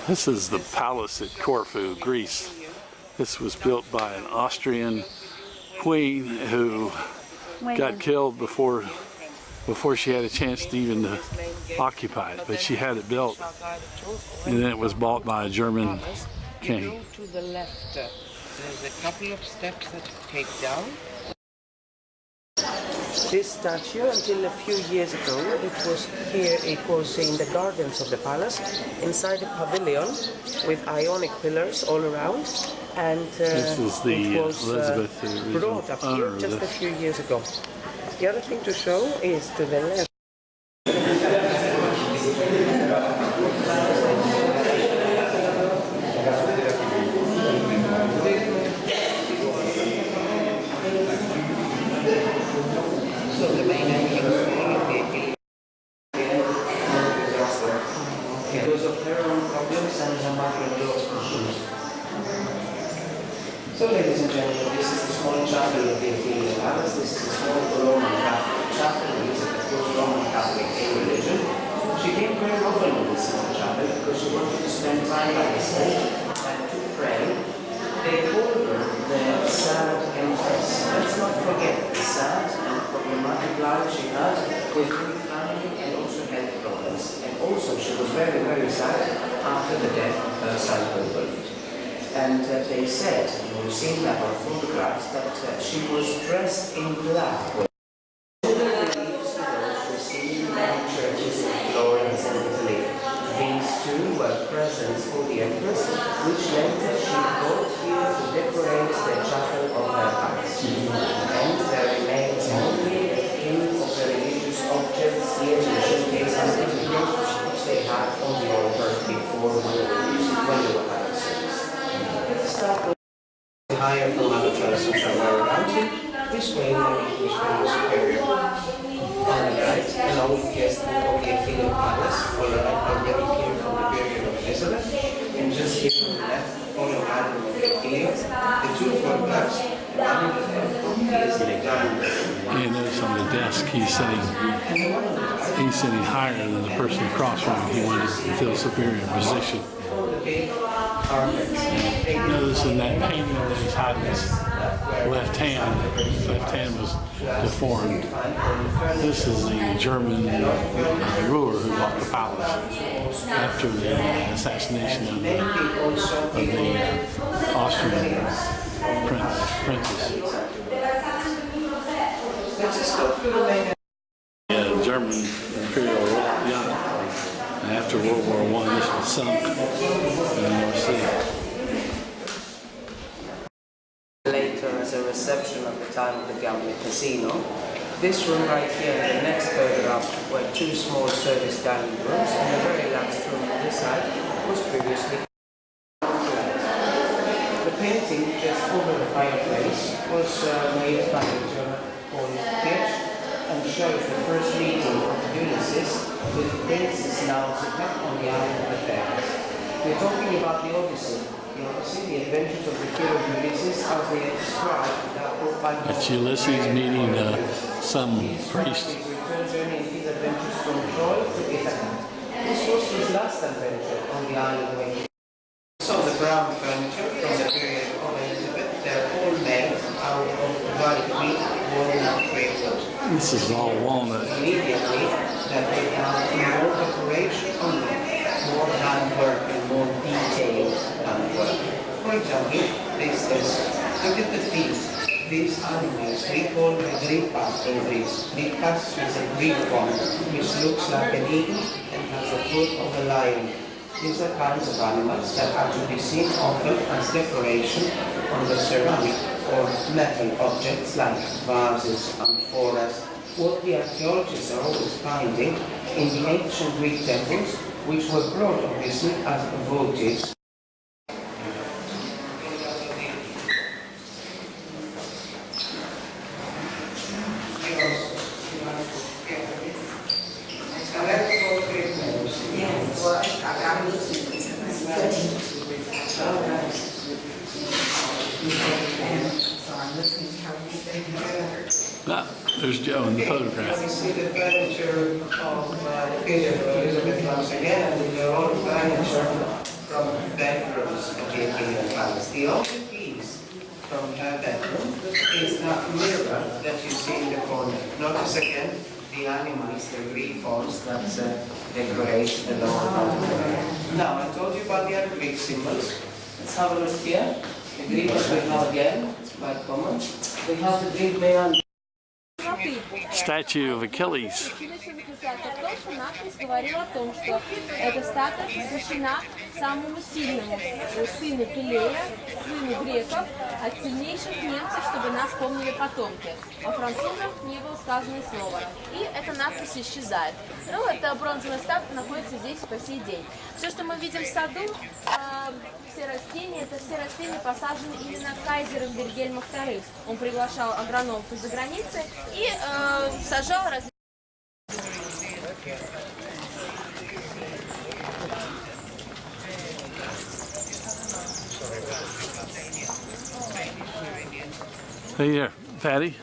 This is the palace at Corfu, Greece. This was built by an Austrian queen who got killed before she had a chance to even occupy it. But she had it built, and then it was bought by a German king. To the left, there's a couple of steps that you take down. This statue, until a few years ago, it was in the gardens of the palace, inside a pavilion with Ionic pillars all around, and this is the it was brought up here just a few years ago. The other thing to show is to the left. So ladies and gentlemen, this is the small chapel of the Athenian Palace. This is a small Roman Catholic chapel. Elizabeth was Roman Catholic in religion. She came very often in this small chapel because she wanted to spend time by herself and to pray. They called her the sad empress. Let's not forget the sad and problematic life she had with her family and also health problems. And also she was very, very sad after the death of her son Wilfred. And they said, and we've seen that on photographs, that she was dressed in black. Beliefs to those who see many churches in Florence and Italy. These two were presents for the empress, which later she brought here to decorate the chapel of her palace. And there remains only a few of the religious objects here to showcase some images which they had on the altar before when they were having service. Let's start with higher from other persons that were around you. This way, which was superior. On the right, an old guest of the Athenian Palace, already here from the period of Elizabeth. And just here on the left, following Adam of Athenia, the two photographs, one in the left, he is in the dining room. You notice on the desk he's sitting higher than the person across from him. He wanted to feel superior position. Notice in that painting that he's hiding his left hand was deformed. This is the German ruler who bought the palace after the assassination of the Austrian princess. The German imperial yacht. And after World War I, this was sunk in the North Sea. Later, as a reception at the time of the gambling casino, this room right here and the next further up were two small service dining rooms, and the very last room on this side was previously. The painting just over the fireplace was made by the German Paul and shows the first meeting of Ulysses with Princess Nausicaa on the island of Athens. We're talking about the Odyssey. The adventures of the hero Ulysses as they are described in that book by It's Ulysses meeting some priest. His return journey and his adventures from Troy to Ithaca. This was his last adventure on the island of Athens. So the brown furniture from the period of Elizabeth, they're all made out of very wheat, walnut framework. This is all walnut. Immediately that they have more decoration on them, more handwork and more detailed handwork. For example, this is, look at the feet. These animals we call the gripas in Greece. Gripas is a Greek form which looks like an eagle and has the foot of a lion. These are kinds of animals that are to be seen often as decoration on the ceramic or metal objects like vases, amphoras. What the archaeologists are always finding in the ancient Greek temples, which were brought obviously as votives. Ah, there's Joe in the photograph. We see the furniture of the period of Elizabeth once again, and the old furniture from bedrooms of the Imperial Palace. The only piece from her bedroom is that mirror that you see in the corner. Notice again the animals, the griffons that decorate the lower part of the mirror. Now, I told you about the other Greek symbols. Let's have a look here. The griffons we have again, it's quite common. We have the Greek man. Statue of Achilles. Заключается в том, что надпись говорила о том, что эта статуя посвящена самому сильному сыну Пелея, сыну греков, от сильнейших немцев, чтобы нас помнили потомки. О французах не было сказано ни слова. И эта надпись исчезает. Ну, эта бронзовая статуя находится здесь по сей день. Все, что мы видим в саду, все растения, это все растения посажены именно кайзером Вильгельмом II. Он приглашал агрономов из-за границы и сажал различные. Hey there, Patty.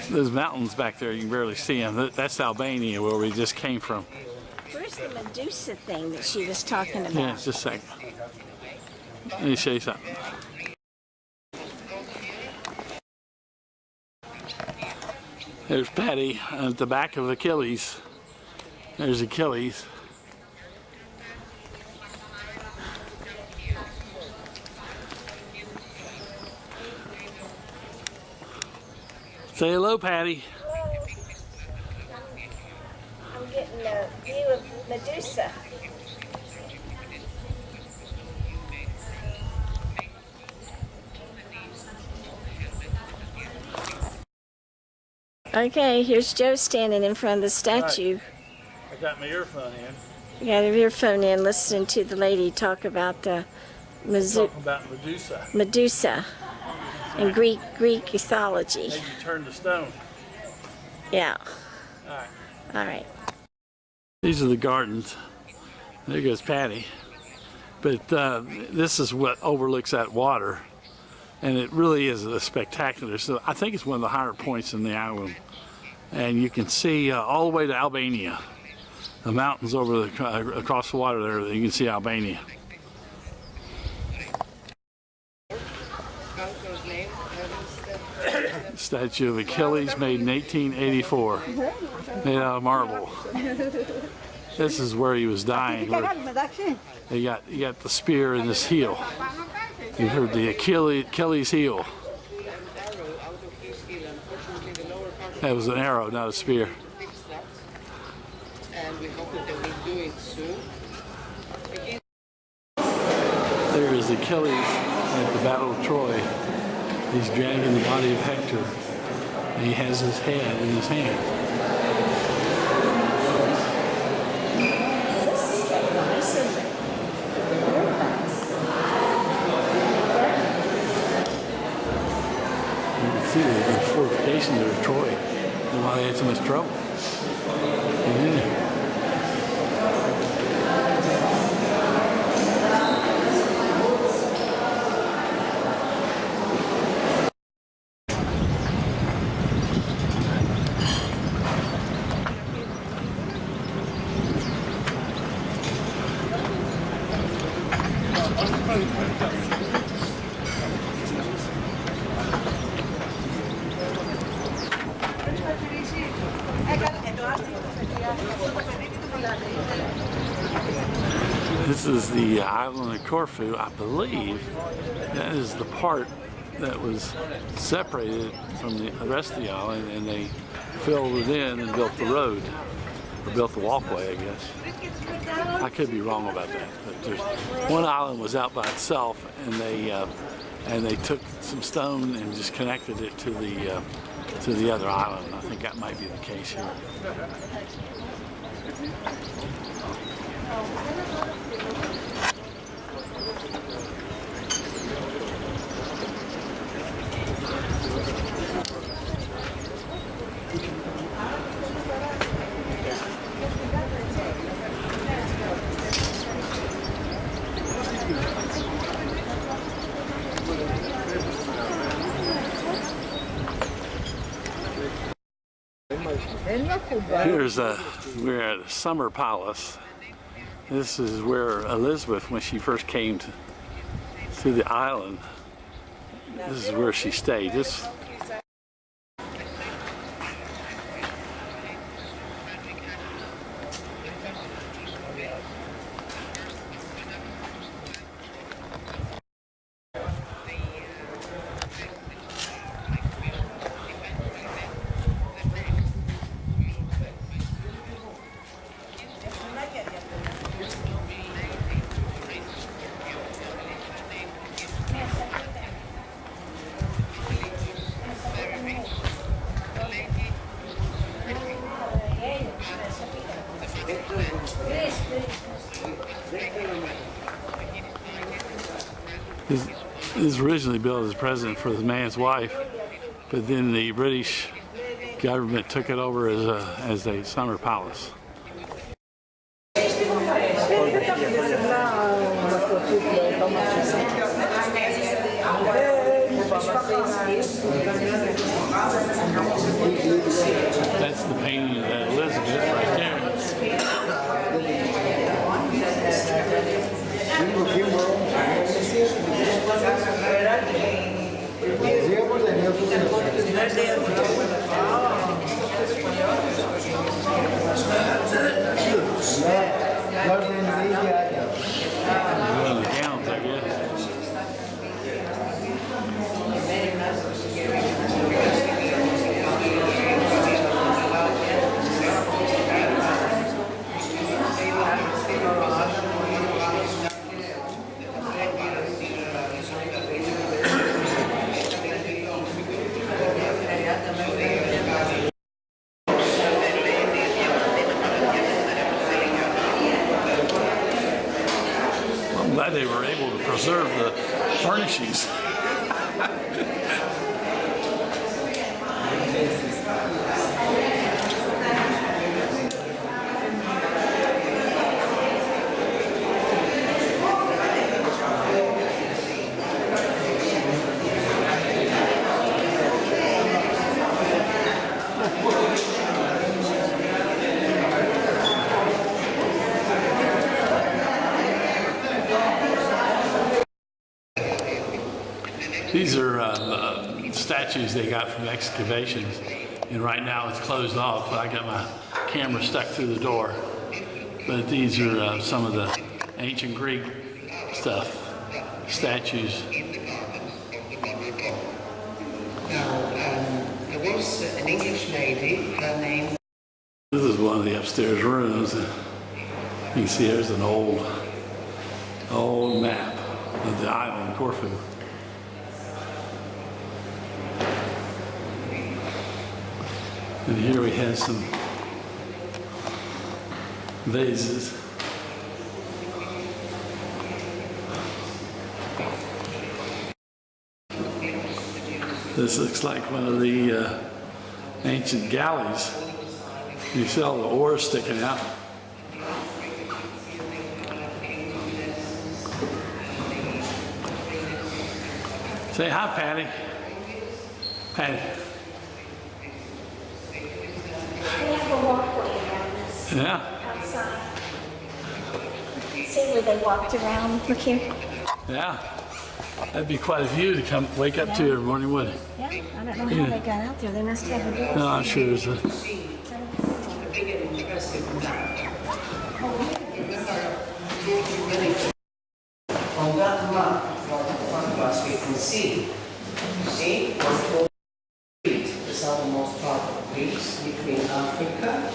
Those mountains back there, you can barely see them. That's Albania, where we just came from. Where's the Medusa thing that she was talking about? Yeah, just a second. Let me show you something. There's Patty at the back of Achilles. There's Achilles. Say hello, Patty. I'm getting a view of Medusa. Okay, here's Joe standing in front of the statue. I got my earphone in. You got your earphone in listening to the lady talk about the Talking about Medusa. Medusa in Greek mythology. Made you turn to stone. Yeah. All right. All right. These are the gardens. There goes Patty. But this is what overlooks that water. And it really is a spectacular. So I think it's one of the higher points in the island. And you can see all the way to Albania. The mountains over across the water there, you can see Albania. Statue of Achilles, made in 1884, made out of marble. This is where he was dying. He got the spear in his heel. You heard the Achilles heel. That was an arrow, not a spear. And we hope that they will do it soon. There is Achilles at the Battle of Troy. He's dragging the body of Hector. And he has his head in his hand. You can see the fortifications there of Troy. And why they had so much trouble. Yeah. This is the island of Corfu. I believe that is the part that was separated from the rest of the island, and they filled it in and built the road, or built the walkway, I guess. I could be wrong about that, but there's one island was out by itself, and they took some stone and just connected it to the other island. I think that might be the case here. We're at Summer Palace. This is where Elizabeth, when she first came to the island, this is where she stayed. This was originally built as a present for the man's wife, but then the British government took it over as a summer palace. That's the painting of that Elizabeth right there. One of the gowns, I guess. I'm glad they were able to preserve the furnishings. These are statues they got from excavations, and right now it's closed off. I got my camera stuck through the door. But these are some of the ancient Greek stuff, statues. There was an English lady, her name. This is one of the upstairs rooms. You can see there's an old map of the island, Corfu. And here we have some vases. This looks like one of the ancient galleys. You see all the oars sticking out. Say hi, Patty. Patty. They have a walkway around this Yeah. outside. See where they walked around? Look here. Yeah. That'd be quite a view to come wake up to every morning, wouldn't it? Yeah, I don't know how they got out there. They must have a door. No, I'm sure there's a. On that map, from the front of us, we can see what's called Crete, the southernmost part of Greece, between Africa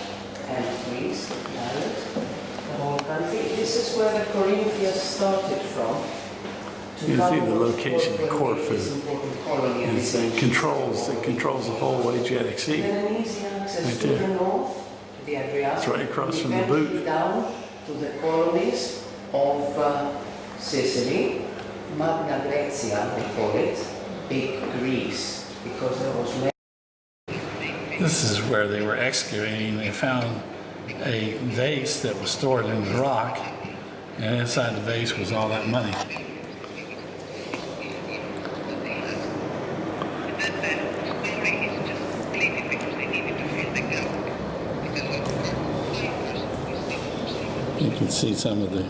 and Greece, the island, the whole country. This is where the Corinthians started from. You can see the location of Corfu. It controls the whole Adriatic Sea. Right there. It's right across from the boot. Down to the colonies of Sicily, Magna Graecia, we call it, Big Greece, because there was. This is where they were excavating. They found a vase that was stored in the rock, and inside the vase was all that money. You can see some of the,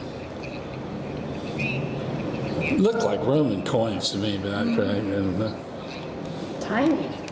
look like Roman coins to me, but I don't know. Tiny.